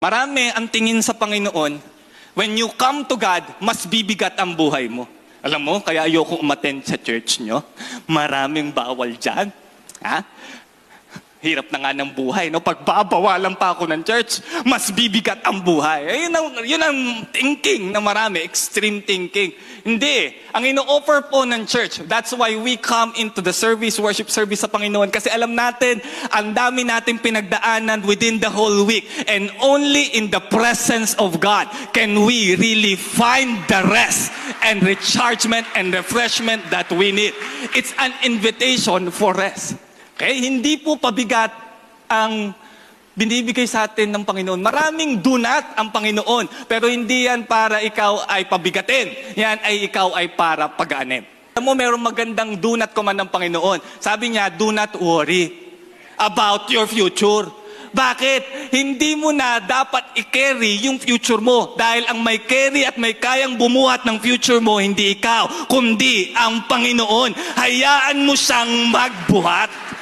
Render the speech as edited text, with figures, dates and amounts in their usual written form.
Marami ang tingin sa Panginoon, when you come to God, mas bibigat ang buhay mo. Alam mo, kaya ayoko umattend sa church nyo. Maraming bawal dyan. Ha? Hirap na nga ng buhay, no? Pagbabawalan pa ako ng church, mas bibigat ang buhay. Yun ang thinking na marami, extreme thinking. Hindi. Ang ino-offer po ng church, that's why we come into the service, worship service sa Panginoon. Kasi alam natin, ang dami natin pinagdaanan within the whole week. And only in the presence of God can we really find the rest and rechargement and refreshment that we need. It's an invitation for rest. Okay? Hindi po pabigat ang binibigay sa atin ng Panginoon. Maraming dunat ang Panginoon, pero hindi yan para ikaw ay pabigatin. Yan ay ikaw ay para pagaanin. Alam mo, mayroong magandang dunat ko man ng Panginoon. Sabi niya, do not worry about your future. Bakit? Hindi mo na dapat i-carry yung future mo. Dahil ang may carry at may kayang bumuhat ng future mo, hindi ikaw, kundi ang Panginoon. Hayaan mo siyang magbuhat.